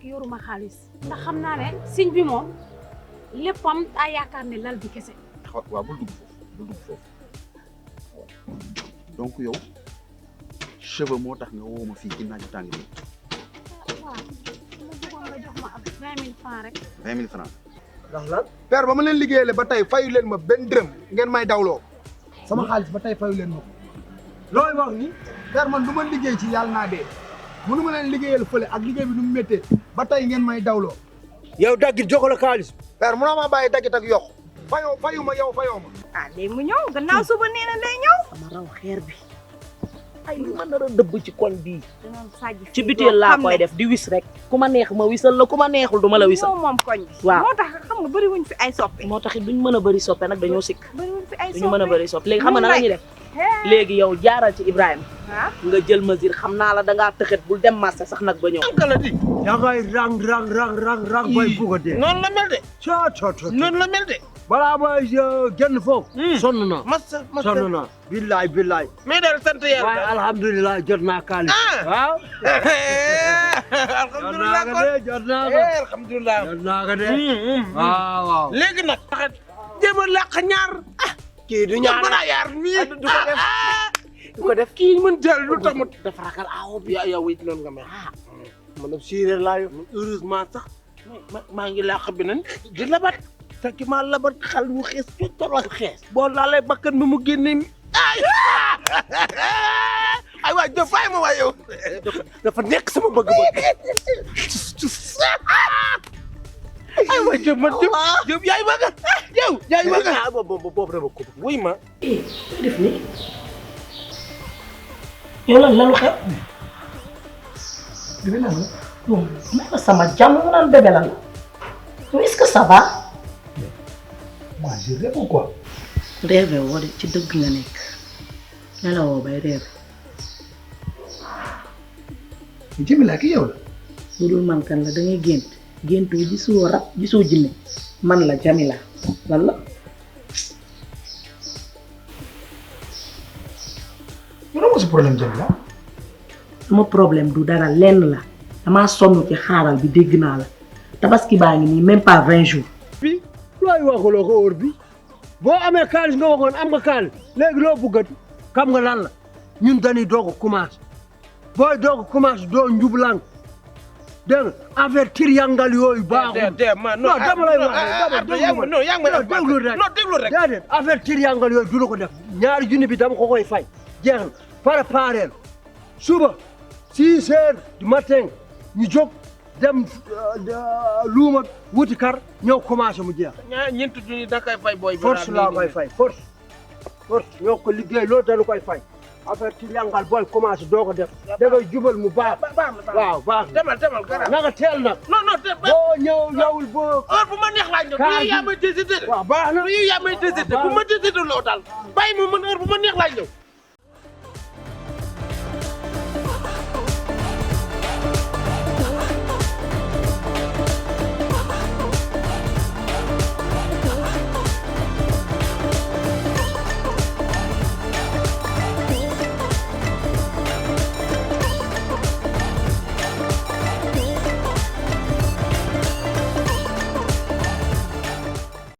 fekk yoruma xaalis ndax xam naa ne signe bi moom léppam daa yaakaar ne lal bi kese. waaw bul dugg foofu donc yow cheveux moo tax nga woo ma fii ci naaju tàng bi. waaw ma bëggoon nga jox ma ab 20 000 francs rek. 20 000 francs. ndax lan père ba ma leen liggéeyale ba tey fayu leen ma benn dërëm ngeen may dawloo sama xaalis ba tey fayu leen ma ko looy wax ni père man du ma liggéey ci yàlla naa dee mënu ma leen liggéeyal fële ak liggéey bi nu mu méttee ba tey ngeen may dawloo. yow daggit jox la xaalis. père munoo maa bàyyi daggit ak yokk fayu ma yow fayoo ma. ah léegi mu ñëw gannaaw suba nee na day ñëw. sama raw xeer bi ay li ma nar a dëbb ci koñ bii. dinañ sàjj ci biteel laa koy def di wis rek. ku ma neex ma wisal la ku ma neexul du ma la wisal. moom koñ bi. waaw moo tax xam nga bëri wuñ fi ay soppe. moo tax it duñ mën a bëri soppe nag dañoo sikk. bëri wuñ fi ay soppe duñu mën a bëri soppe léegi xam nga na la ñuy def. léegi yow jaaral ci Ibrahima. nga jël mesure xam naa la dangaa tëxet bul dem marché sax nag ba ñëw. kala di yaa ngay rang bay bugg a dee. noonu la mel de. coo noonu la mel de. balaa may génn foofu. sonn naa massa sonn naa. billaay. mais daal sant yàlla. waaye alhamdulilah jot naa kaalis. waaw. alhamdulilah kon jot naa ko. alhamdulilah. jot naa ko de. waaw. léegi nag. jéem a làq ñaar. kii du ñaar mën a yaar nii. du ko def kii mën jël lu tax dafa ragal aawo bi. yow it noonu nga mel. man ab séeréer laa yor heureusement sax maa ngi làq beneen di labat fekk maa labat xal mu xees cottor ak xees boo laalee bakkan bi mu génne ay waay jëf fay ma waay yow dafa nekk sama bëgg-bëgg ay waay jëf man jëf yaay bëgg yow yaay bëgg boobu dama ko wuy ma def ni yow lan la lu xew. bébé lan la. non ma sama jàmm nga naan bébé lan la. est-ce que ça va. moi je rêve ou quoi. rêve woo de ci dëgg nga nekk nelawoo bay rêve. Jamila ki yow la. bu dul man kan la da ngay gént gisoo rab gisoo jinne man la Jamila lan la. yow lan moo sa problème Jamila. sama problème du dara lenn la damaa sonn ci xaaral bi dégg naa la tabaski baa ngi nii même pas 20 jours. bi looy waxuloo ko heure bi boo amee kaalis nga waxoon am nga kaalis léegi loo bëggati xam nga lan la ñun dañuy doog a commencé booy doog a commencé doo njublang dégg nga affaire triangle yooyu baaxul. non dama lay wax déglu rek déedéet affaire triangle yooyu du la ko def ñaari junni bi dama ko koy fay jeex na préparé suba 6 heures du matin ñu jóg dem luuma wuti kar ñëw commencé mu jeex. ñeent junni da koy fay booy. force laa koy fay force ñoo ko liggéey loolu dañu koy fay affaire ci yangal booy commencé doo ko def da ngay jubal mu baax. waaw baax demal gara na nga teel nag. non boo ñëwul boo. heure bu ma neex laaj ñëw. yaa may décidé. waaw baax na yaa may décidé bu ma décidé loo daal bàyyi ma man heure bu ma neex laaj ñëw.